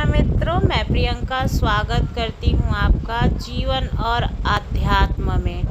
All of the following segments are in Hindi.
नमस्कार मित्रों, मैं प्रियंका स्वागत करती हूँ आपका जीवन और आध्यात्म में।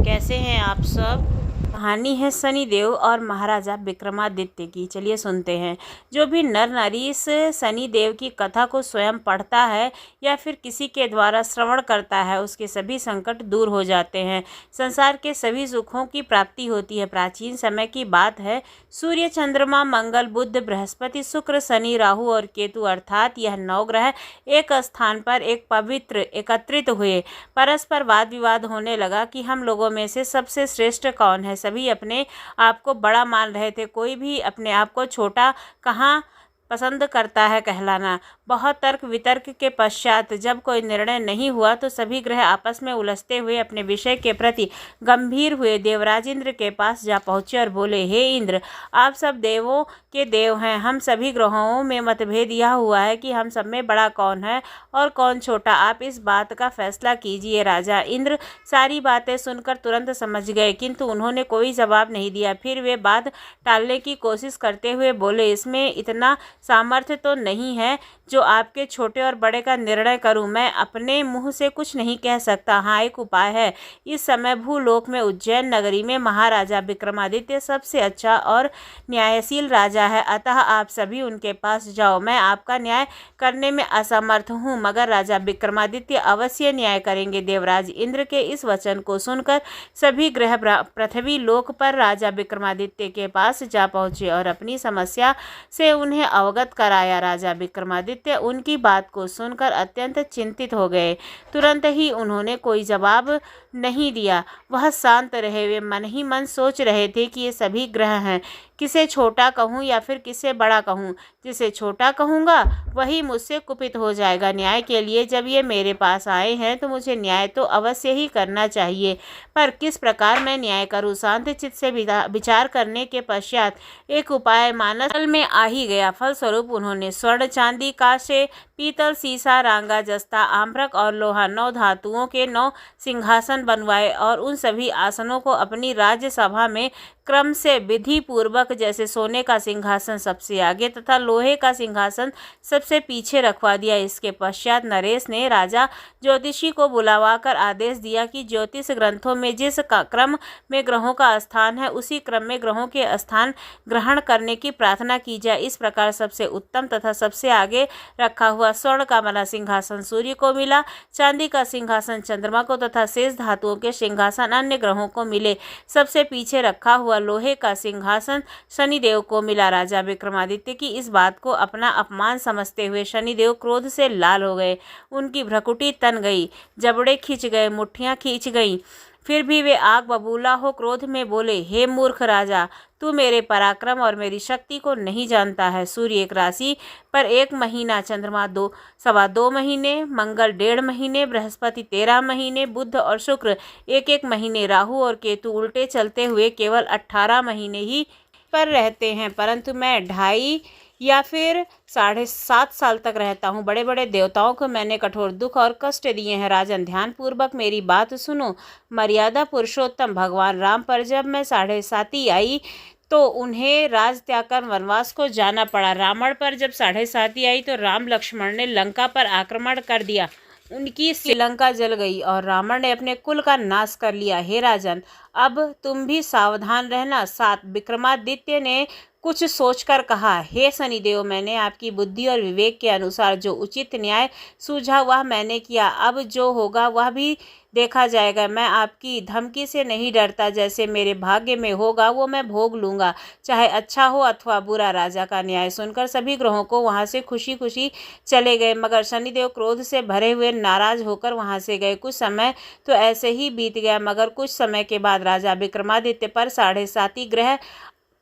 कैसे हैं आप सब। कहानी है शनिदेव और महाराजा विक्रमादित्य की। चलिए सुनते हैं। जो भी नर नारी इस शनिदेव की कथा को स्वयं पढ़ता है या फिर किसी के द्वारा श्रवण करता है, उसके सभी संकट दूर हो जाते हैं, संसार के सभी सुखों की प्राप्ति होती है। प्राचीन समय की बात है। सूर्य, चंद्रमा, मंगल, बुध, बृहस्पति, शुक्र, शनि, राहु और केतु अर्थात यह 9 ग्रह एक स्थान पर एक पवित्र एकत्रित हुए। परस्पर वाद विवाद होने लगा कि हम लोगों में से सबसे श्रेष्ठ कौन है। सभी अपने आप को बड़ा मान रहे थे, कोई भी अपने आप को छोटा कहाँ पसंद करता है कहलाना। बहुत तर्क वितर्क के पश्चात जब कोई निर्णय नहीं हुआ तो सभी ग्रह आपस में उलझते हुए अपने विषय के प्रति गंभीर हुए। देवराज इंद्र के पास जा पहुँचे और बोले, हे इंद्र, आप सब देवों के देव हैं। हम सभी ग्रहों में मतभेद यह हुआ है कि हम सब में बड़ा कौन है और कौन छोटा। आप इस बात का फैसला कीजिए। राजा इंद्र सारी बातें सुनकर तुरंत समझ गए, किंतु उन्होंने कोई जवाब नहीं दिया। फिर वे बात टालने की कोशिश करते हुए बोले, इसमें इतना सामर्थ्य तो नहीं है जो आपके छोटे और बड़े का निर्णय करूं। मैं अपने मुंह से कुछ नहीं कह सकता। हाँ, एक उपाय है। इस समय भूलोक में उज्जैन नगरी में महाराजा विक्रमादित्य सबसे अच्छा और न्यायशील राजा है, अतः आप सभी उनके पास जाओ। मैं आपका न्याय करने में असमर्थ हूँ, मगर राजा विक्रमादित्य अवश्य न्याय करेंगे। देवराज इंद्र के इस वचन को सुनकर सभी ग्रह पृथ्वी लोक पर राजा विक्रमादित्य के पास जा पहुँचे और अपनी समस्या से उन्हें अवगत कराया। राजा विक्रमादित्य उनकी बात को सुनकर अत्यंत चिंतित हो गए। तुरंत ही उन्होंने कोई जवाब नहीं दिया, वह शांत रहे। वे मन ही मन सोच रहे थे कि ये सभी ग्रह हैं, किसे छोटा कहूँ या फिर किसे बड़ा कहूँ। जिसे छोटा कहूँगा वही मुझसे कुपित हो जाएगा। न्याय के लिए जब ये मेरे पास आए हैं तो मुझे न्याय तो अवश्य ही करना चाहिए, पर किस प्रकार मैं न्याय करूँ। शांत चित्त से विचार करने के पश्चात एक उपाय मानस में आ ही गया। फलस्वरूप उन्होंने स्वर्ण, चांदी, कांस्य, पीतल, सीसा, रांगा, जस्ता, आम्रक और लोहा 9 धातुओं के 9 सिंहासन बनवाए और उन सभी आसनों को अपनी राज्यसभा में क्रम से विधि पूर्वक, जैसे सोने का सिंहासन सबसे आगे तथा लोहे का सिंहासन सबसे पीछे रखवा दिया। इसके पश्चात नरेश ने राजा ज्योतिषी को बुलवाकर आदेश दिया कि ज्योतिष ग्रंथों में जिस क्रम में ग्रहों का स्थान है उसी क्रम में ग्रहों के स्थान ग्रहण करने की प्रार्थना की जाए। इस प्रकार सबसे उत्तम तथा सबसे आगे रखा हुआ स्वर्ण का बना सिंहासन सूर्य को मिला, चांदी का सिंहासन चंद्रमा को तथा शेष धातुओं के सिंहासन अन्य ग्रहों को मिले। सबसे पीछे रखा हुआ लोहे का सिंहासन शनिदेव को मिला। राजा विक्रमादित्य की इस बात को अपना अपमान समझते हुए शनिदेव क्रोध से लाल हो गए। उनकी भ्रकुटी तन गई, जबड़े खिंच गए, मुट्ठियां खींच गईं। फिर भी वे आग बबूला हो क्रोध में बोले, हे मूर्ख राजा, तू मेरे पराक्रम और मेरी शक्ति को नहीं जानता है। सूर्य एक राशि पर 1 महीना, चंद्रमा 2.25 महीने, मंगल 1.5 महीने, बृहस्पति 13 महीने, बुध और शुक्र 1-1 महीने, राहु और केतु उल्टे चलते हुए केवल 18 महीने ही पर रहते हैं, परंतु मैं 2.5 या फिर 7.5 साल तक रहता हूँ। बड़े बड़े देवताओं को मैंने कठोर दुख और कष्ट दिए हैं। राजन, ध्यानपूर्वक मेरी बात सुनो। मर्यादा पुरुषोत्तम भगवान राम पर जब मैं 7.5 आई तो उन्हें राज त्याग कर वनवास को जाना पड़ा। रावण पर जब 7.5 आई तो राम लक्ष्मण ने लंका पर आक्रमण कर दिया। उनकी श्रीलंका जल गई और रावण ने अपने कुल का नाश कर लिया। हे राजन, अब तुम भी सावधान रहना। 7 विक्रमादित्य ने कुछ सोचकर कहा, हे शनिदेव, मैंने आपकी बुद्धि और विवेक के अनुसार जो उचित न्याय सूझा वह मैंने किया। अब जो होगा वह भी देखा जाएगा। मैं आपकी धमकी से नहीं डरता। जैसे मेरे भाग्य में होगा वो मैं भोग लूँगा, चाहे अच्छा हो अथवा बुरा। राजा का न्याय सुनकर सभी ग्रहों को वहाँ से खुशी खुशी चले गए, मगर शनिदेव क्रोध से भरे हुए नाराज होकर वहाँ से गए। कुछ समय तो ऐसे ही बीत गया, मगर कुछ समय के बाद राजा विक्रमादित्य पर 7.5 ग्रह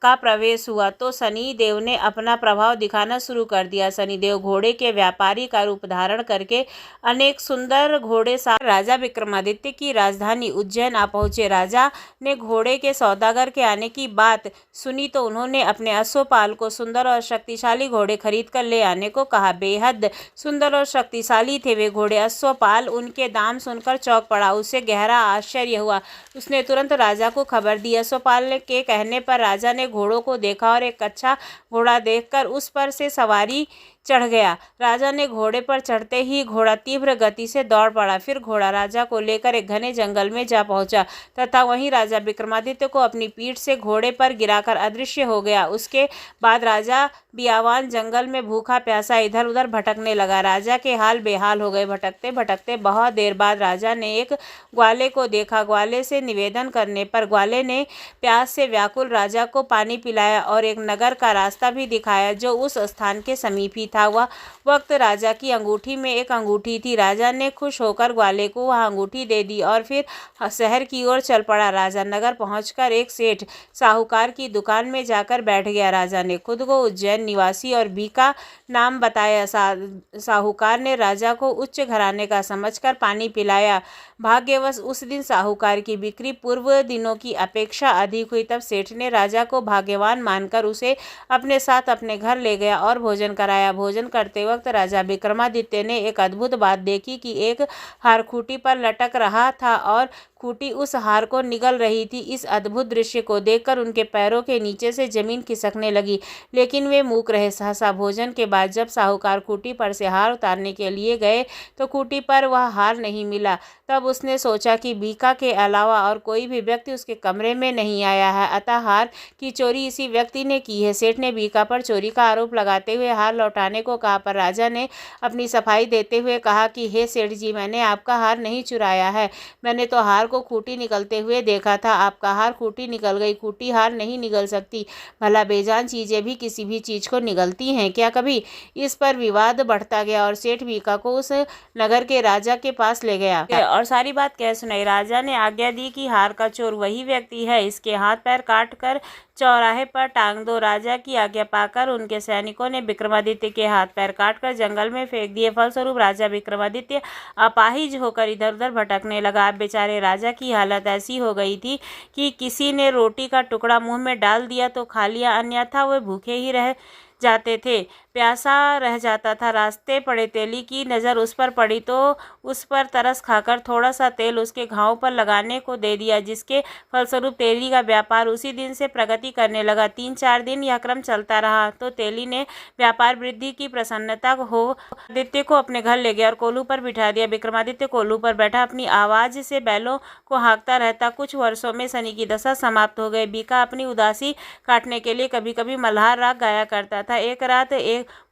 का प्रवेश हुआ तो शनि देव ने अपना प्रभाव दिखाना शुरू कर दिया। शनिदेव घोड़े के व्यापारी का रूप धारण करके अनेक सुंदर घोड़े साथ राजा विक्रमादित्य की राजधानी उज्जैन आ पहुँचे। राजा ने घोड़े के सौदागर के आने की बात सुनी तो उन्होंने अपने अश्वपाल को सुंदर और शक्तिशाली घोड़े खरीद कर ले आने को कहा। बेहद सुंदर और शक्तिशाली थे वे घोड़े। अश्वपाल उनके दाम सुनकर चौंक पड़ा, उसे गहरा आश्चर्य हुआ। उसने तुरंत राजा को खबर दी। अश्वपाल के कहने पर राजा ने घोड़ों को देखा और एक अच्छा घोड़ा देखकर उस पर से सवारी चढ़ गया। राजा ने घोड़े पर चढ़ते ही घोड़ा तीव्र गति से दौड़ पड़ा। फिर घोड़ा राजा को लेकर एक घने जंगल में जा पहुंचा तथा वहीं राजा विक्रमादित्य को अपनी पीठ से घोड़े पर गिराकर अदृश्य हो गया। उसके बाद राजा बियावान जंगल में भूखा प्यासा इधर उधर भटकने लगा। राजा के हाल बेहाल हो गए। भटकते भटकते बहुत देर बाद राजा ने एक ग्वाले को देखा। ग्वाले से निवेदन करने पर ग्वाले ने प्यास से व्याकुल राजा को पानी पिलाया और एक नगर का रास्ता भी दिखाया जो उस स्थान के समीप ही था। वह वक्त राजा की अंगूठी में एक अंगूठी थी। राजा ने खुश होकर ग्वाले को वह अंगूठी दे दी और फिर शहर की ओर चल पड़ा। राजा नगर पहुंचकर एक सेठ साहूकार की दुकान में जाकर बैठ गया। राजा ने खुद को उज्जैन निवासी और बीका नाम बताया। साहूकार ने राजा को उच्च घराने का समझकर पानी पिलाया। भाग्यवश उस दिन साहूकार की बिक्री पूर्व दिनों की अपेक्षा अधिक हुई। तब सेठ ने राजा को भाग्यवान मानकर उसे अपने साथ अपने घर ले गया और भोजन कराया। भोजन करते वक्त राजा विक्रमादित्य ने एक अद्भुत बात देखी कि एक हार खूंटी पर लटक रहा था और खूंटी उस हार को निगल रही थी। इस अद्भुत दृश्य को देखकर उनके पैरों के नीचे से जमीन खिसकने लगी, लेकिन वे मूक रहे। सहसा भोजन के बाद जब साहूकार खूंटी पर से हार उतारने के लिए गए तो खूंटी पर वह हार नहीं मिला। तब उसने सोचा कि बीका के अलावा और कोई भी व्यक्ति उसके कमरे में नहीं आया है, अतः हार की चोरी इसी व्यक्ति ने की है। सेठ ने बीका पर चोरी का आरोप लगाते हुए हार लौटाने को कहा, पर राजा ने अपनी सफाई देते हुए कहा कि हे सेठ जी, मैंने आपका हार नहीं चुराया है। मैंने तो हार को खूंटी निकलते हुए देखा था। आपका हार खूंटी निकल गई, खूंटी हार नहीं निकल सकती। भला बेजान चीजें भी किसी भी चीज को निगलती हैं क्या कभी? इस पर विवाद बढ़ता गया और सेठ बीका को उस नगर के राजा के पास ले गया और सारी बात कह सुनाई। राजा ने आज्ञा दी कि हार का चोर वही व्यक्ति है, इसके हाथ पैर काट कर चौराहे पर टांग दो। राजा की आज्ञा पाकर उनके सैनिकों ने विक्रमादित्य के हाथ पैर काटकर जंगल में फेंक दिए। फलस्वरूप राजा विक्रमादित्य अपाहिज होकर इधर उधर भटकने लगा। अब बेचारे राजा की हालत ऐसी हो गई थी कि किसी ने रोटी का टुकड़ा मुंह में डाल दिया तो खा लिया, अन्यथा वे भूखे ही रह जाते थे, प्यासा रह जाता था। रास्ते पड़े तेली की नज़र उस पर पड़ी तो उस पर तरस खाकर थोड़ा सा तेल उसके घाव पर लगाने को दे दिया, जिसके फलस्वरूप तेली का व्यापार उसी दिन से प्रगति करने लगा। 3-4 दिन यह क्रम चलता रहा तो तेली ने व्यापार वृद्धि की प्रसन्नता हो आदित्य को अपने घर ले गया और कोल्हू पर बिठा दिया। विक्रमादित्य कोल्हू पर बैठा अपनी आवाज से बैलों को हाँकता रहता। कुछ वर्षों में शनि की दशा समाप्त हो गई। बीका अपनी उदासी काटने के लिए कभी कभी मल्हार राग गाया करता था। एक रात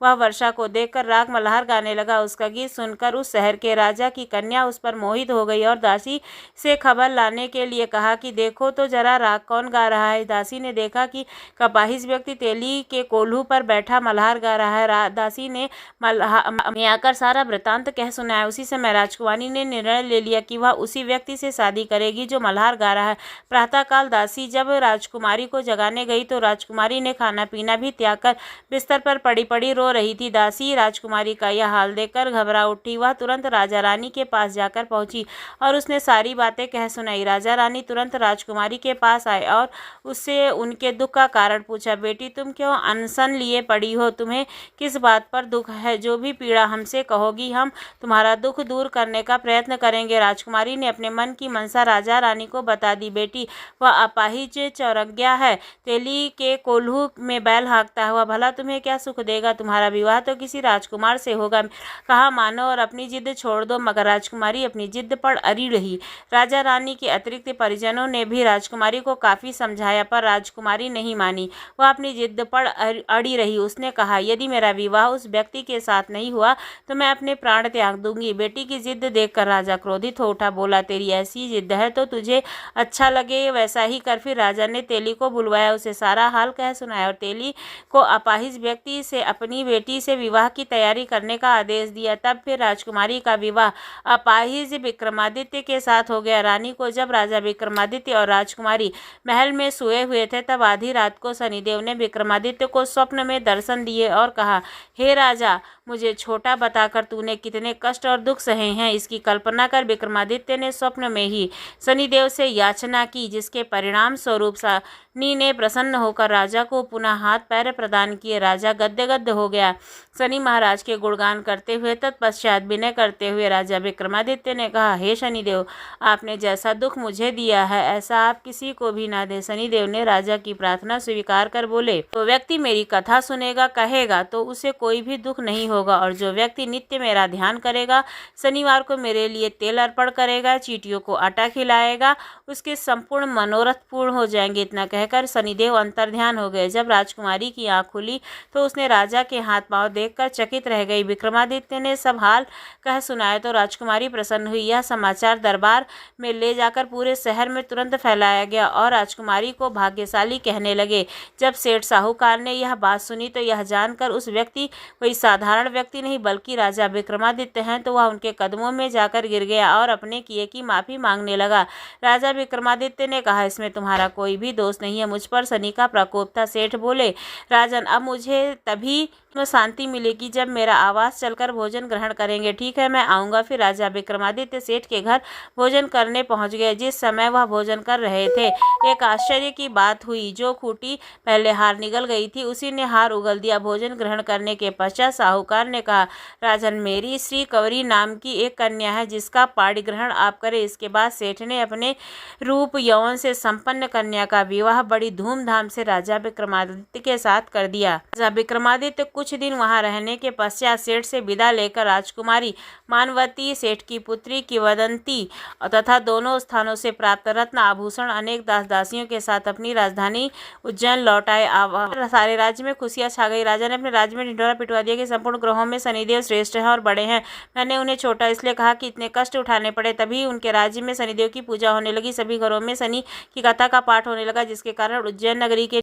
वह वर्षा को देखकर राग मल्हार गाने लगा। उसका गीत सुनकर उस शहर के राजा की कन्या उस पर मोहित हो गई और दासी से खबर लाने के लिए कहा कि देखो तो जरा राग कौन गा रहा है। दासी ने देखा कि कपाहिज व्यक्ति तेली के कोल्हू पर बैठा मल्हार गा रहा है। दासी ने में आकर सारा वृतांत कह सुनाया। उसी समय राजकुमारी ने निर्णय ले लिया कि वह उसी व्यक्ति से शादी करेगी जो मल्हार गा रहा है। प्रातःकाल दासी जब राजकुमारी को जगाने गई तो राजकुमारी ने खाना पीना भी त्याग कर बिस्तर पर पड़ी पड़ी रो रही थी। दासी राजकुमारी का यह हाल देखकर घबरा उठी। वह तुरंत राजा रानी के पास जाकर पहुंची और उसने सारी बातें कह सुनाई। राजा रानी तुरंत राजकुमारी के पास आए और उससे उनके दुख का कारण पूछा। बेटी, तुम क्यों अनशन लिए पड़ी हो? तुम्हें किस बात पर दुख है? जो भी पीड़ा हमसे कहोगी हम तुम्हारा दुख दूर करने का प्रयत्न करेंगे। राजकुमारी ने अपने मन की मनसा राजा रानी को बता दी। बेटी, वह अपाहिज चौरज्ञा है, तेली के कोल्हू में बैल हाँकता हुआ, भला तुम्हें क्या सुख देगा? तुम्हारा विवाह तो किसी राजकुमार से होगा। कहा मानो और अपनी जिद छोड़ दो। मगर राजकुमारी अपनी जिद पर अड़ी रही। राजा रानी के अतिरिक्त परिजनों ने भी राजकुमारी को काफी समझाया, पर राजकुमारी नहीं मानी। वह अपनी जिद पर अड़ी रही। उसने कहा, यदि मेरा विवाह उस व्यक्ति के साथ नहीं हुआ तो मैं अपने प्राण त्याग दूंगी। बेटी की जिद देखकर राजा क्रोधित हो उठा। बोला, तेरी ऐसी जिद है तो तुझे अच्छा लगे वैसा ही कर। फिर राजा ने तेली को बुलवाया, उसे सारा हाल कह सुनाया और तेली को अपाहिज व्यक्ति से अपनी बेटी से विवाह की तैयारी करने का आदेश दिया। तब फिर राजकुमारी का विवाह अपाहिज विक्रमादित्य के साथ हो गया। रानी को जब राजा विक्रमादित्य और राजकुमारी महल में सोए हुए थे तब आधी रात को शनिदेव ने विक्रमादित्य को स्वप्न में दर्शन दिए और कहा, हे राजा, मुझे छोटा बताकर तूने कितने कष्ट और दुख सहे हैं, इसकी कल्पना कर। विक्रमादित्य ने स्वप्न में ही शनिदेव से याचना की, जिसके परिणाम स्वरूप शनि ने प्रसन्न होकर राजा को पुनः हाथ पैर प्रदान किए। राजा गद्गद हो गया। शनि महाराज के गुणगान करते हुए तत्पश्चात विनय करते हुए राजा विक्रमादित्य ने कहा, हे शनिदेव, आपने जैसा दुख मुझे दिया है ऐसा आप किसी को भी ना दे। शनिदेव ने राजा की प्रार्थना स्वीकार कर बोले, तो व्यक्ति मेरी कथा सुनेगा, कहेगा तो उसे कोई भी दुख नहीं होगा। और जो व्यक्ति नित्य मेरा ध्यान करेगा, शनिवार को मेरे लिए तेल अर्पण करेगा, चींटियों को आटा खिलाएगा, उसके संपूर्ण मनोरथ पूर्ण हो जाएंगे। इतना कहकर शनिदेव अंतर्ध्यान हो गए। जब राजकुमारी की आंख खुली तो उसने राजा के हाथ पांव देखकर चकित रह गई। विक्रमादित्य ने सब हाल कह सुनाया तो राजकुमारी प्रसन्न हुई। यह समाचार दरबार में ले जाकर पूरे शहर में तुरंत फैलाया गया और राजकुमारी को भाग्यशाली कहने लगे। जब सेठ साहूकार ने यह बात सुनी तो यह जानकर उस व्यक्ति कोई साधारण व्यक्ति नहीं बल्कि राजा विक्रमादित्य हैं, तो वह उनके कदमों में जाकर गिर गया और अपने किए की माफी मांगने लगा। राजा विक्रमादित्य ने कहा, इसमें तुम्हारा कोई भी दोष नहीं है, मुझ पर शनि का प्रकोप था। सेठ बोले, राजन, अब मुझे तभी शांति मिलेगी जब मेरा आवास चलकर भोजन ग्रहण करेंगे। ठीक है, मैं आऊँगा। फिर राजा विक्रमादित्य सेठ के घर भोजन करने पहुँच गए। जिस समय वह भोजन कर रहे थे, एक आश्चर्य की बात हुई। जो खूंटी पहले हार निगल गई थी, उसी ने हार उगल दिया। भोजन ग्रहण करने के पश्चात साहूकार ने कहा, राजन, मेरी श्री कंवरी नाम की एक कन्या है जिसका पाणिग्रहण आप करें। इसके बाद सेठ ने अपने रूप यौवन से संपन्न कन्या का विवाह बड़ी धूमधाम से राजा विक्रमादित्य के साथ कर दिया। राजा विक्रमादित्य कुछ दिन वहां रहने के पश्चात सेठ से विदा लेकर राजकुमारी मानवती, सेठ की पुत्री किंवदंती तथा दोनों स्थानों से प्राप्त रत्न आभूषण अनेक दास दासियों के साथ अपनी राजधानी उज्जैन लौट आए। सारे राज्य में खुशियां छा गई। राजा ने अपने राज्य में ढिंढोरा पिटवा दिया कि संपूर्ण ग्रहों में शनिदेव श्रेष्ठ हैं और बड़े हैं। मैंने उन्हें छोटा इसलिए कहा कि इतने कष्ट उठाने पड़े। तभी उनके राज्य में शनिदेव की पूजा होने लगी। सभी घरों में शनि की कथा का पाठ होने लगा, जिसके कारण उज्जैन नगरी के